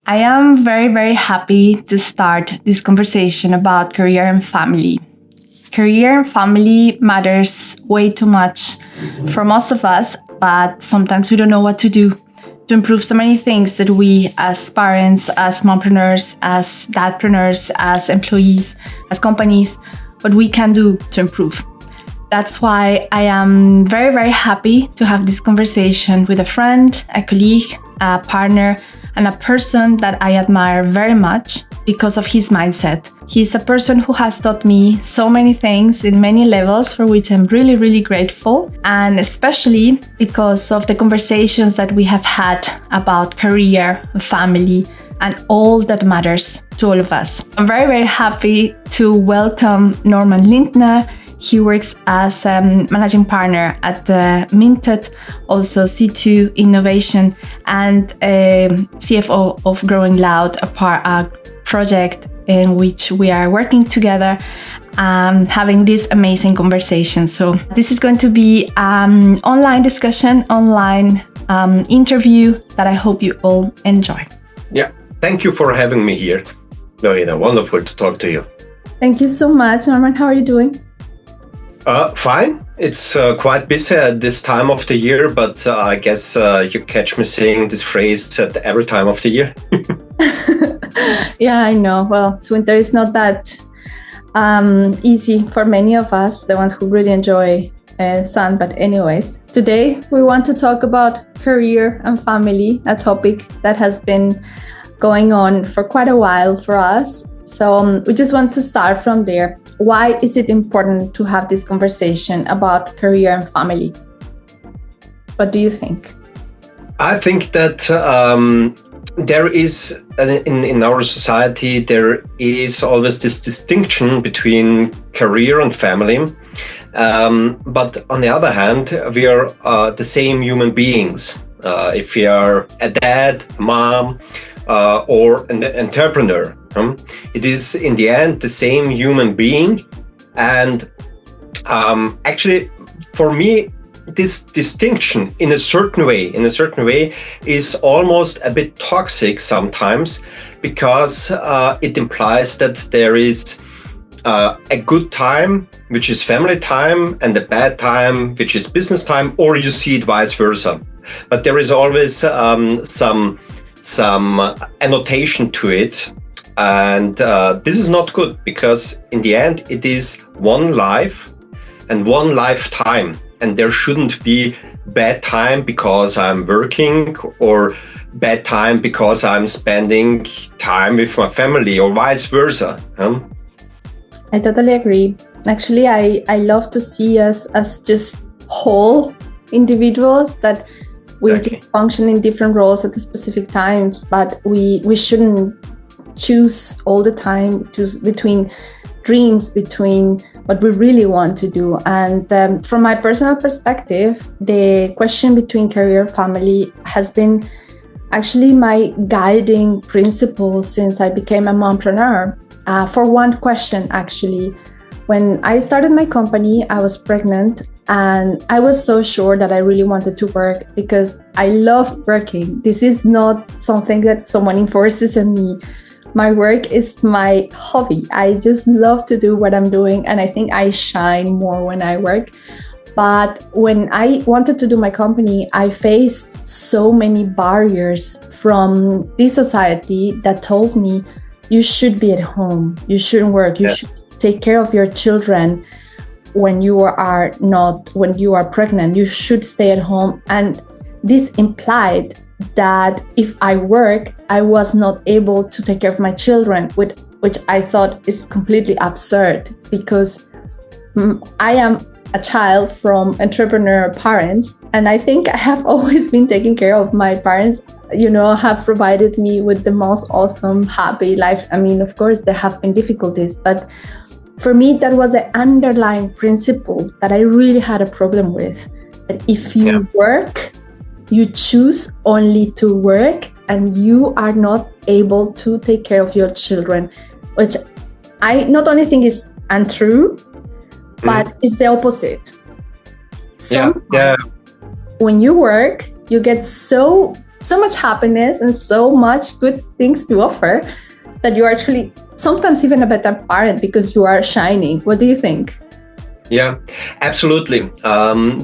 I am very, very happy to start this conversation about career and family. Career and family matters way too much for most of us, but sometimes we don't know what to do to improve so many things that we as parents, as mompreneurs, as dadpreneurs, as employees, as companies, what we can do to improve. That's why I am very, very happy to have this conversation with a friend, a colleague, a partner, and a person that I admire very much because of his mindset. He's a person who has taught me so many things in many levels for which I'm really, really grateful. And especially because of the conversations that we have had about career, family, and all that matters to all of us. I'm very, very happy to welcome Normann Lindner. He works as a managing partner at Minted, also C2 Innovation, and CFO of Growing Loud, a project in which we are working together, having this amazing conversation. So this is going to be an online discussion, online interview that I hope you all enjoy. Yeah, thank you for having me here. Marina, wonderful to talk to you. Thank you so much, Norman. How are you doing? Fine. It's quite busy at this time of the year, but I guess you catch me saying this phrase at every time of the year. Yeah, I know. Well, winter is not that easy for many of us, the ones who really enjoy sun. But anyways, today we want to talk about career and family, a topic that has been going on for quite a while for us. So we just want to start from there. Why is it important to have this conversation about career and family? What do you think? I think that there is, in our society, there is always this distinction between career and family. But on the other hand, we are the same human beings. If we are a dad, mom, or an entrepreneur, it is in the end the same human being. And actually, for me, this distinction in a certain way is almost a bit toxic sometimes, because it implies that there is a good time, which is family time, and a bad time, which is business time, or you see it vice versa. But there is always some annotation to it. And this is not good, because in the end, it is one life and one lifetime. And there shouldn't be bad time because I'm working, or bad time because I'm spending time with my family, or vice versa. I totally agree. Actually, I love to see us as just whole individuals, that we just function in different roles at the specific times, but we shouldn't choose all the time between dreams, between what we really want to do. And from my personal perspective, the question between career and family has been actually my guiding principle since I became a mompreneur. For one question, actually, when I started my company, I was pregnant, and I was so sure that I really wanted to work because I love working. This is not something that someone enforces on me. My work is my hobby. I just love to do what I'm doing, and I think I shine more when I work. But when I wanted to do my company, I faced so many barriers from this society that told me, you should be at home, you shouldn't work, you should take care of your children when you are pregnant, you should stay at home. And this implied that if I work, I was not able to take care of my children, which I thought is completely absurd, because I am a child from entrepreneur parents, and I think I have always been taking care of my parents, have provided me with the most awesome, happy life. I mean, of course, there have been difficulties, but for me, that was an underlying principle that I really had a problem with. That if you work, you choose only to work, and you are not able to take care of your children, which I not only think is untrue, but it's the opposite. Sometimes when you work, you get so so much happiness and so much good things to offer that you're actually sometimes even a better parent because you are shining. What do you think? Yeah, absolutely.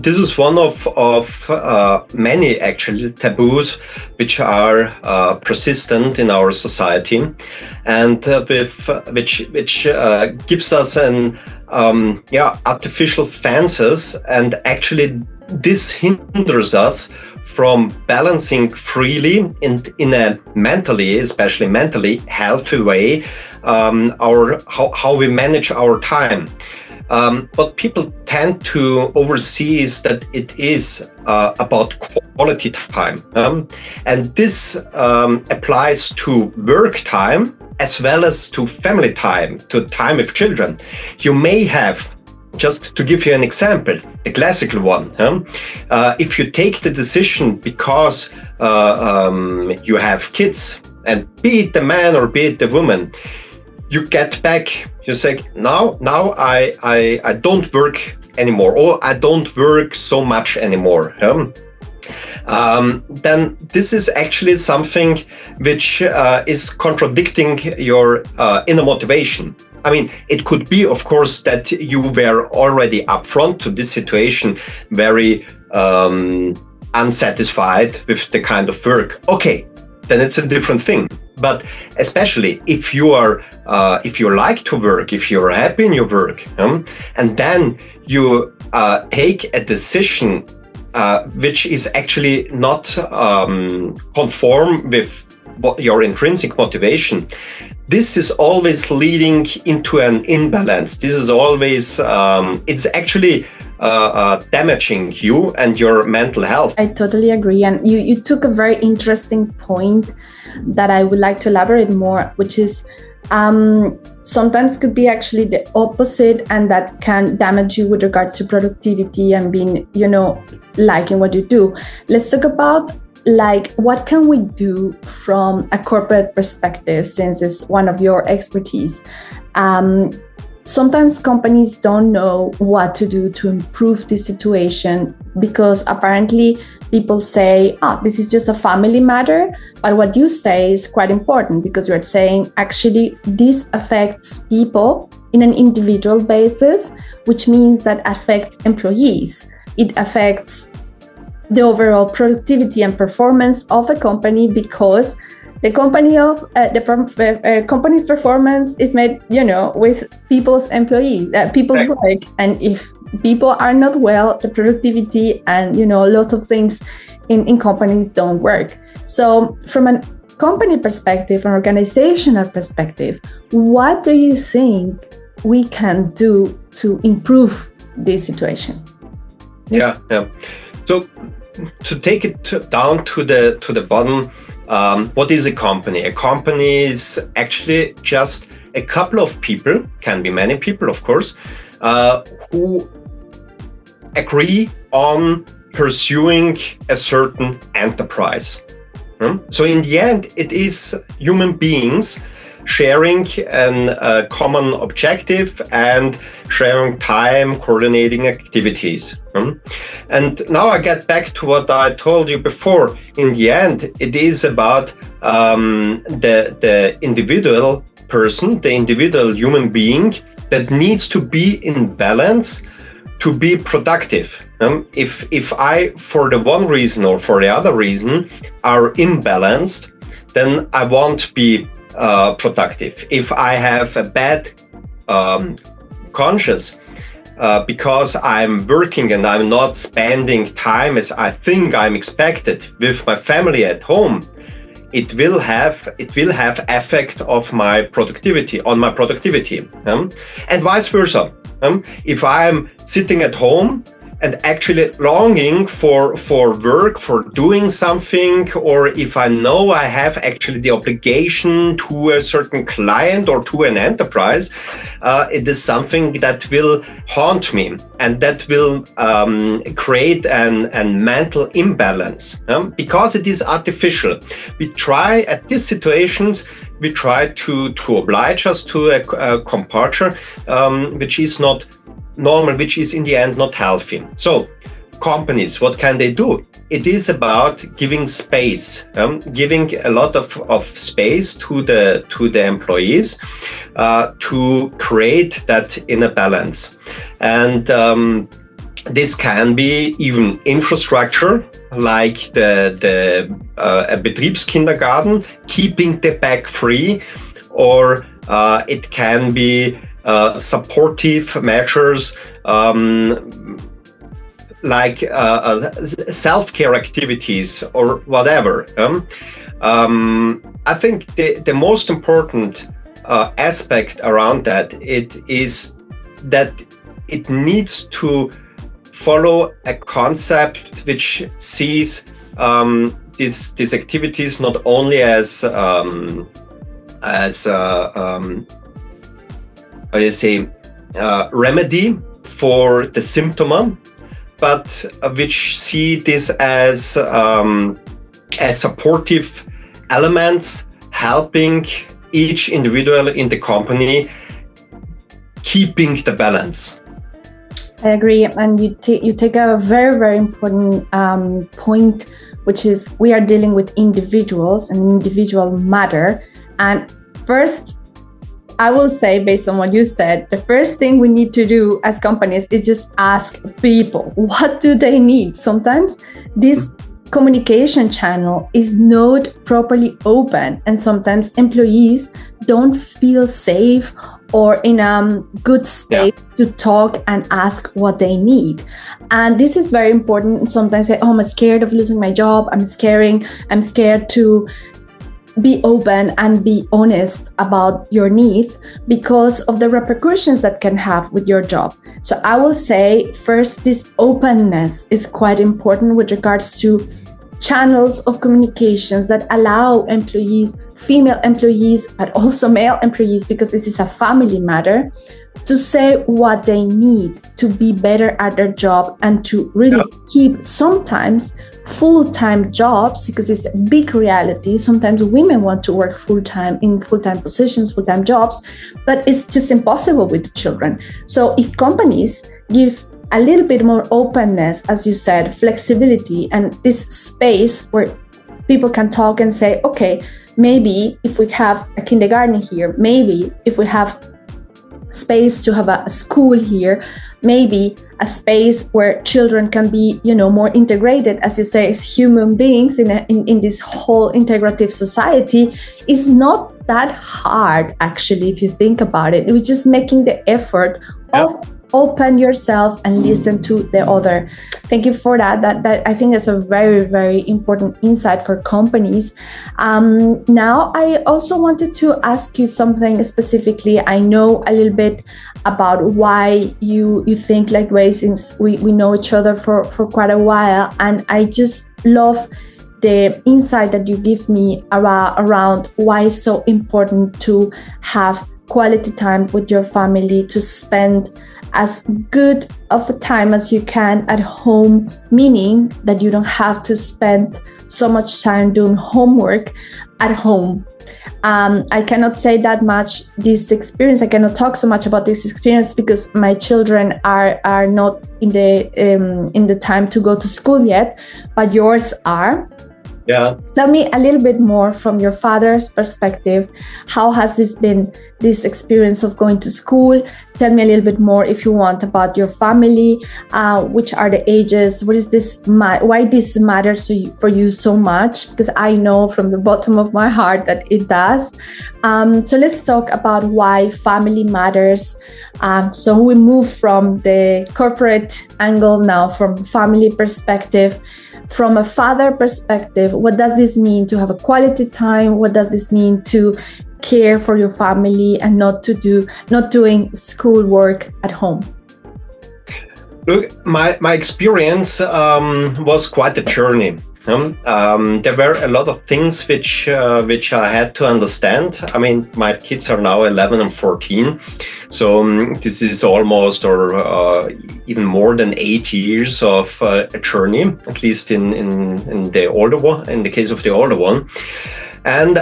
This is one of many actually taboos which are persistent in our society, and which gives us an artificial fences, and actually this hinders us from balancing freely in a mentally, especially mentally healthy way, how we manage our time. What people tend to oversee is that it is about quality time. And this applies to work time as well as to family time, to time with children. You may have, just to give you an example, the classical one, if you take the decision because you have kids, and be it the man or be it the woman, you get back, you say, now I don't work anymore, or I don't work so much anymore. Then this is actually something which is contradicting your inner motivation. I mean, it could be, of course, that you were already upfront to this situation, very unsatisfied with the kind of work. Okay, then it's a different thing. But especially if you are, if you like to work, if you're happy in your work, and then you take a decision which is actually not conform with your intrinsic motivation, this is always leading into an imbalance. This is always, it's actually damaging you and your mental health. I totally agree. And you took a very interesting point that I would like to elaborate more, which is sometimes could be actually the opposite, and that can damage you with regards to productivity and being, liking what you do. Let's talk about what can we do from a corporate perspective, since it's one of your expertise. Sometimes companies don't know what to do to improve this situation, because apparently people say, this is just a family matter. But what you say is quite important, because you're saying actually this affects people in an individual basis, which means that affects employees. It affects the overall productivity and performance of a company, because the company's performance is made, with people's employees, people's work. And if people are not well, the productivity and, lots of things in companies don't work. So from a company perspective, an organizational perspective, what do you think we can do to improve this situation? Yeah. So to take it down to the bottom, what is a company? A company is actually just a couple of people, can be many people, of course, who agree on pursuing a certain enterprise. So in the end, it is human beings sharing a common objective and sharing time, coordinating activities. And now I get back to what I told you before. In the end, it is about the individual person, the individual human being that needs to be in balance to be productive. If I, for the one reason or for the other reason, are imbalanced, then I won't be productive. If I have a bad conscience because I'm working and I'm not spending time as I think I'm expected with my family at home, it will have effect of my productivity on my productivity, and vice versa. If I'm sitting at home and actually longing for work, for doing something, or if I know I have actually the obligation to a certain client or to an enterprise, it is something that will haunt me, and that will create an mental imbalance, because it is artificial. We try at these situations, we try to oblige us to a composure which is not normal, which is in the end not healthy. So companies, what can they do? It is about giving space, giving a lot of space to the employees to create that inner balance. And this can be even infrastructure, like the Betriebskindergarten, keeping the back free, or it can be supportive measures like self-care activities or whatever. I think the most important aspect around that it is that it needs to follow a concept which sees these activities not only as remedy for the symptom, but which see this as supportive elements helping each individual in the company keeping the balance. I agree, and you take a very, very important point, which is we are dealing with individuals, and individual matter. And first, I will say, based on what you said, the first thing we need to do as companies is just ask people, what do they need? Sometimes this communication channel is not properly open, and sometimes employees don't feel safe or in a good space to talk and ask what they need. And this is very important. Sometimes say, I'm scared of losing my job. I'm scared to be open and be honest about your needs because of the repercussions that can have with your job. So I will say first, this openness is quite important with regards to channels of communications that allow employees, female employees, but also male employees, because this is a family matter, to say what they need to be better at their job and to really keep sometimes full-time jobs, because it's a big reality. Sometimes women want to work full-time in full-time positions, full-time jobs, but it's just impossible with the children. So if companies give a little bit more openness, as you said, flexibility, and this space where people can talk and say, okay, maybe if we have a kindergarten here, maybe if we have space to have a school here, maybe a space where children can be, more integrated, as you say, as human beings in this whole integrative society, is not that hard, actually, if you think about it. It was just making the effort of open yourself and listen to the other. Thank you for that. That I think is a very, very important insight for companies. Now, I also wanted to ask you something specifically. I know a little bit about why you think like way, since we know each other for quite a while. And I just love the insight that you give me around why it's so important to have quality time with your family, to spend as good of a time as you can at home, meaning that you don't have to spend so much time doing homework at home. I cannot say that much this experience. I cannot talk so much about this experience because my children are not in the time to go to school yet, but yours are. Yeah. Tell me a little bit more from your father's perspective. How has this been, this experience of going to school? Tell me a little bit more, if you want, about your family. Which are the ages? What is this? Why this matters for you so much? Because I know from the bottom of my heart that it does. So let's talk about why family matters. So we move from the corporate angle now, from family perspective. From a father perspective, what does this mean to have a quality time? What does this mean to care for your family and not doing schoolwork at home? Look, my experience was quite a journey. There were a lot of things which I had to understand. I mean, my kids are now 11 and 14, so this is almost or even more than 8 years of a journey, at least in the older one, in the case of the older one. And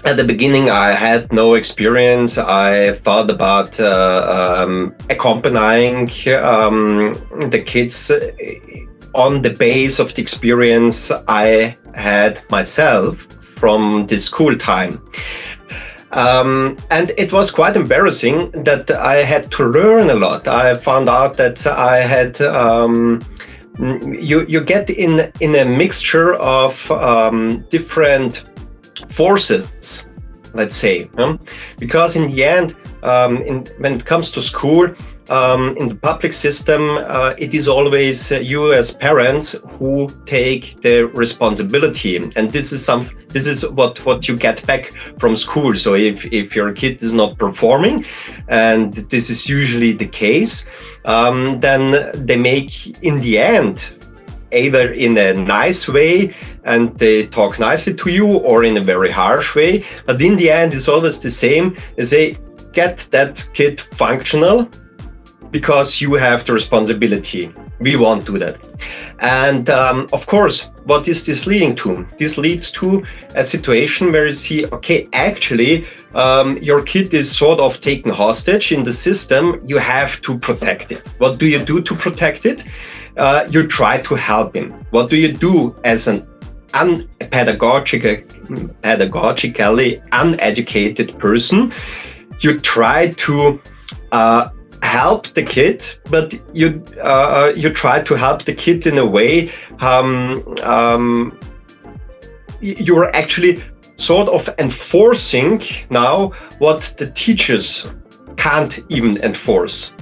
At the beginning, I had no experience. I thought about accompanying the kids on the base of the experience I had myself from the school time. And it was quite embarrassing that I had to learn a lot. I found out that I had, you get in a mixture of different forces, let's say, because in the end, when it comes to school, in the public system, it is always you as parents who take the responsibility, and this is what you get back from school. So if your kid is not performing, and this is usually the case, then they make in the end, either in a nice way and they talk nicely to you, or in a very harsh way. But in the end, it's always the same. They say, get that kid functional because you have the responsibility. We won't do that. And of course, what is this leading to? This leads to a situation where you see, okay, actually, your kid is sort of taken hostage in the system. You have to protect it. What do you do to protect it? You try to help him. What do you do as an pedagogically uneducated person? You try to help the kid, but you try to help the kid in a way you're actually sort of enforcing now what the teachers can't even enforce.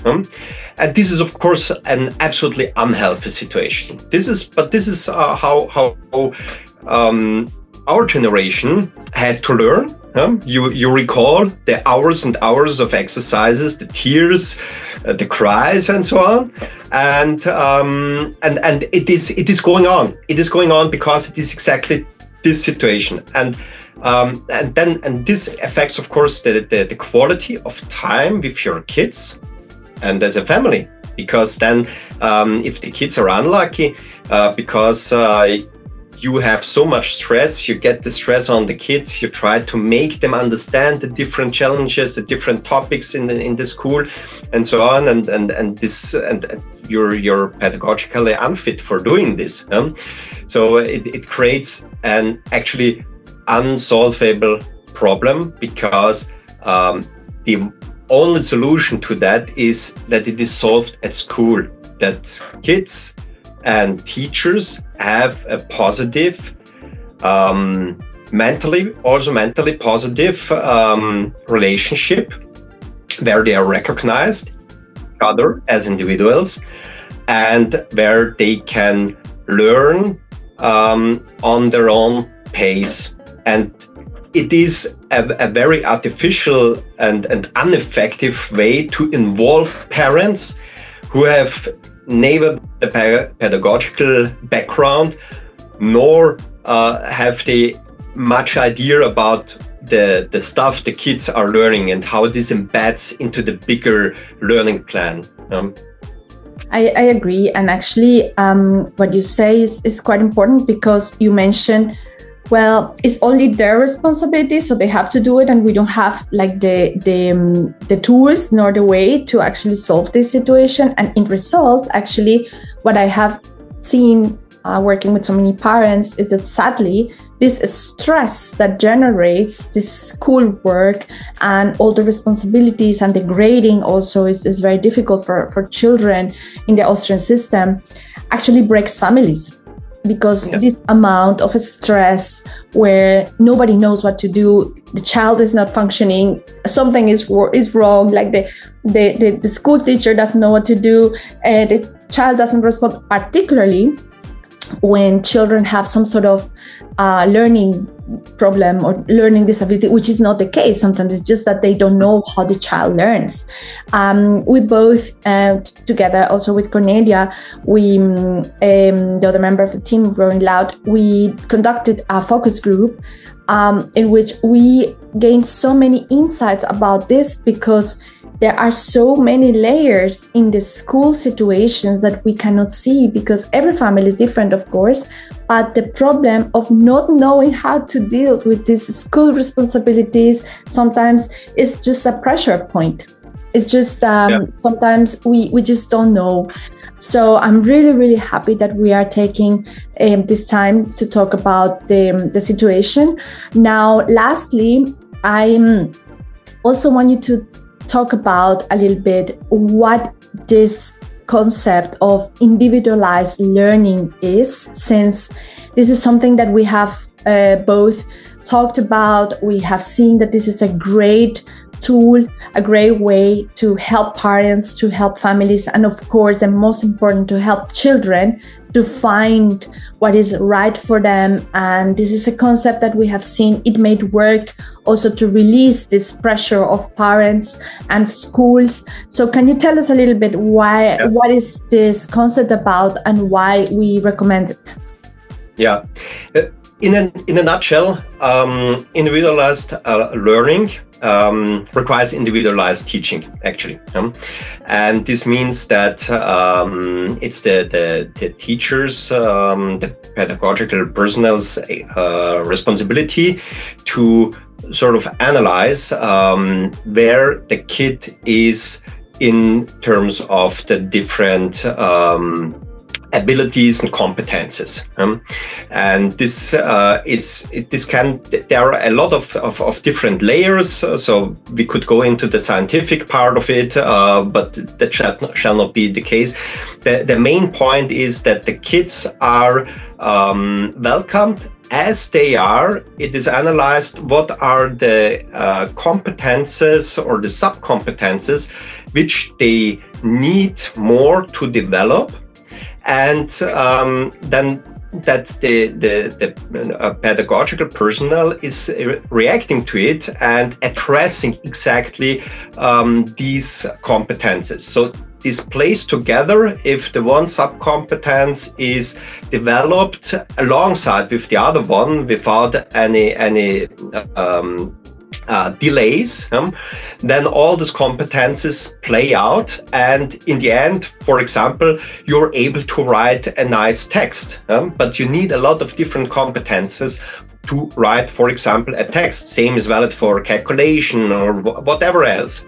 And this is, of course, an absolutely unhealthy situation. This is how our generation had to learn. You recall the hours and hours of exercises, the tears, the cries, and so on. And it is going on. It is going on because it is exactly this situation. And this affects, of course, the quality of time with your kids and as a family. Because then, if the kids are unlucky, because you have so much stress, you get the stress on the kids, you try to make them understand the different challenges, the different topics in the school, and so on, and you're pedagogically unfit for doing this. So it creates an actually unsolvable problem, because the only solution to that is that it is solved at school, that kids and teachers have a positive, mentally positive relationship, where they are recognized other as individuals, and where they can learn on their own pace. And it is a very artificial and ineffective way to involve parents who have neither the pedagogical background nor have they much idea about the stuff the kids are learning and how this embeds into the bigger learning plan. I agree. And actually, what you say is quite important, because you mentioned, well, it's only their responsibility, so they have to do it, and we don't have like the tools nor the way to actually solve this situation. And in result, actually, what I have seen working with so many parents is that sadly, this stress that generates this schoolwork and all the responsibilities and the grading also is very difficult for children in the Austrian system, actually breaks families. Because this amount of stress where nobody knows what to do, the child is not functioning, something is wrong, like the school teacher doesn't know what to do, and the child doesn't respond, particularly when children have some sort of learning problem or learning disability, which is not the case. Sometimes it's just that they don't know how the child learns. We both, together also with Cornelia, the other member of the team, Growing Loud, we conducted a focus group in which we gained so many insights about this, because there are so many layers in the school situations that we cannot see, because every family is different, of course, but the problem of not knowing how to deal with these school responsibilities sometimes is just a pressure point. It's just sometimes we just don't know. So I'm really, really happy that we are taking this time to talk about the situation. Now, lastly, I also want you to talk about a little bit what this concept of individualized learning is, since this is something that we have both talked about. We have seen that this is a great tool, a great way to help parents, to help families, and of course, and most important, to help children to find what is right for them. And this is a concept that we have seen it made work also to release this pressure of parents and schools. So can you tell us a little bit what is this concept about and why we recommend it? Yeah. In a nutshell, individualized learning requires individualized teaching, actually. And this means that it's the teachers, the pedagogical personnel's responsibility to sort of analyze where the kid is in terms of the different abilities and competences, and this there are a lot of different layers. So we could go into the scientific part of it, but that shall not be the case. The main point is that the kids are welcomed as they are. It is analyzed what are the competences or the sub-competences which they need more to develop. And then that the pedagogical personnel is reacting to it and addressing exactly these competences. So this plays together. If the one sub-competence is developed alongside with the other one without any delays, then all these competences play out, and in the end, for example, you're able to write a nice text, but you need a lot of different competences to write, for example, a text. Same is valid for calculation or whatever else.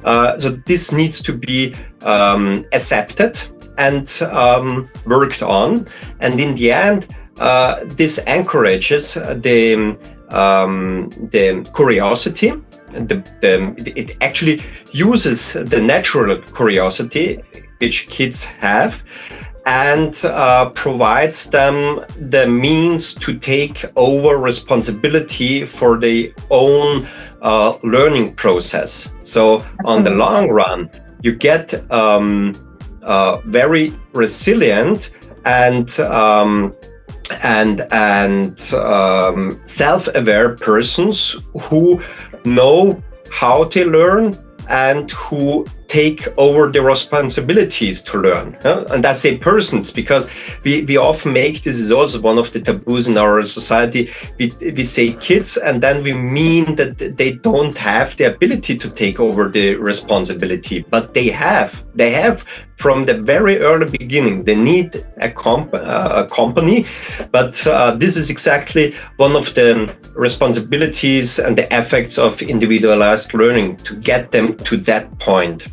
So this needs to be accepted and worked on, and in the end, this encourages the curiosity. It actually uses the natural curiosity which kids have and provides them the means to take over responsibility for their own learning process. So on the long run, you get very resilient and self-aware persons who know how to learn and who take over the responsibilities to learn. And I say persons because we often make, this is also one of the taboos in our society, we say kids and then we mean that they don't have the ability to take over the responsibility, but they have from the very early beginning. They need a company, but this is exactly one of the responsibilities and the effects of individualized learning, to get them to that point.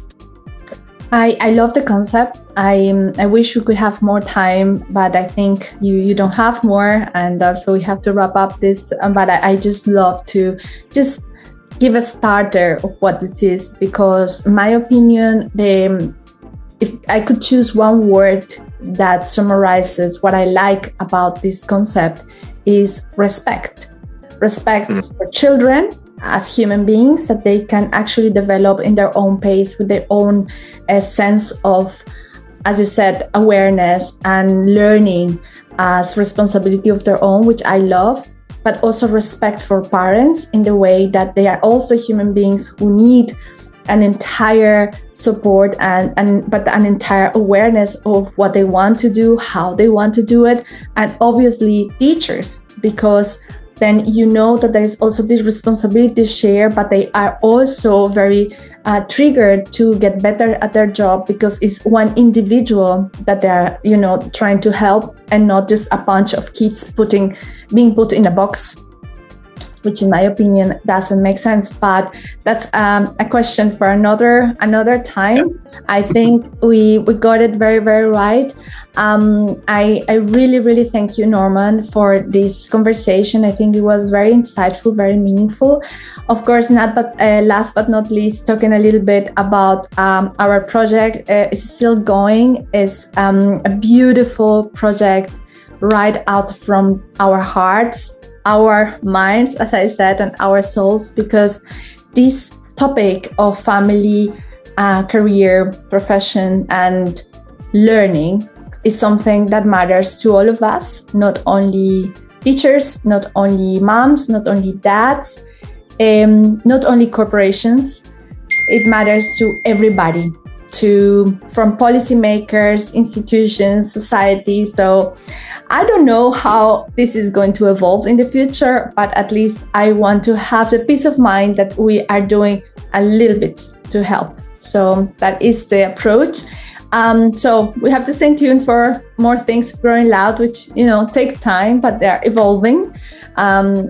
I love the concept. I wish we could have more time, but I think you don't have more, and also we have to wrap up this. But I just love to just give a starter of what this is, because in my opinion, if I could choose one word that summarizes what I like about this concept, is respect. Respect for children as human beings, that they can actually develop in their own pace with their own sense of, as you said, awareness and learning as responsibility of their own, which I love, but also respect for parents in the way that they are also human beings who need an entire support but an entire awareness of what they want to do, how they want to do it, and obviously teachers, because then you know that there is also this responsibility share, but they are also very triggered to get better at their job because it's one individual that they're, trying to help, and not just a bunch of kids being put in a box, which in my opinion doesn't make sense. But that's a question for another time. Yeah. I think we got it very, very right. I really, really thank you, Norman, for this conversation. I think it was very insightful, very meaningful. Of course, last but not least, talking a little bit about our project. Is still going. It's a beautiful project right out from our hearts, our minds, as I said, and our souls, because this topic of family, career, profession, and learning is something that matters to all of us, not only teachers, not only moms, not only dads, not only corporations. It matters to everybody, from policymakers, institutions, society. So I don't know how this is going to evolve in the future, but at least I want to have the peace of mind that we are doing a little bit to help. So that is the approach. So we have to stay tuned for more things growing loud, which, take time, but they're evolving.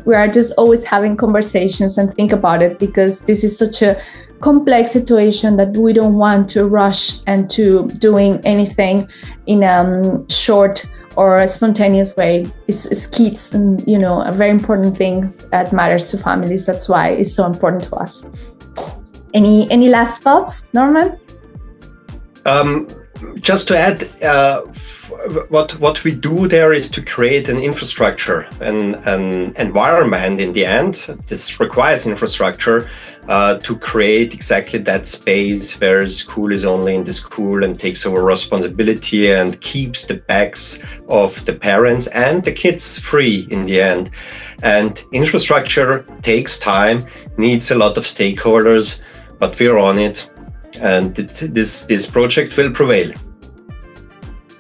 We are just always having conversations and think about it, because this is such a complex situation that we don't want to rush into doing anything in a short or a spontaneous way. It's kids, and a very important thing that matters to families. That's why it's so important to us. Any last thoughts, Norman? Just to add, what we do there is to create an infrastructure, an environment. In the end, this requires infrastructure to create exactly that space where school is only in the school and takes over responsibility and keeps the backs of the parents and the kids free in the end. And infrastructure takes time, needs a lot of stakeholders, but we're on it. And this project will prevail.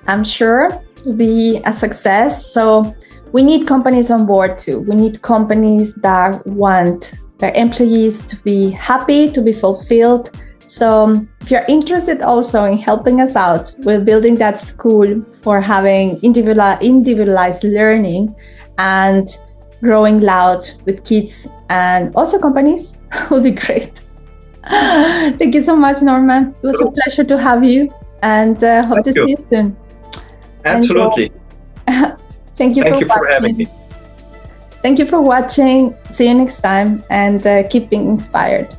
I'm sure to be a success. So we need companies on board too. We need companies that want their employees to be happy, to be fulfilled. So if you're interested also in helping us out with building that school for having individualized learning and growing loud with kids and also companies, would be great. Thank you so much, Norman. It was a pleasure to have you, and hope to see you soon. Absolutely. Thank you for having me. Thank you for watching. See you next time, and keep being inspired.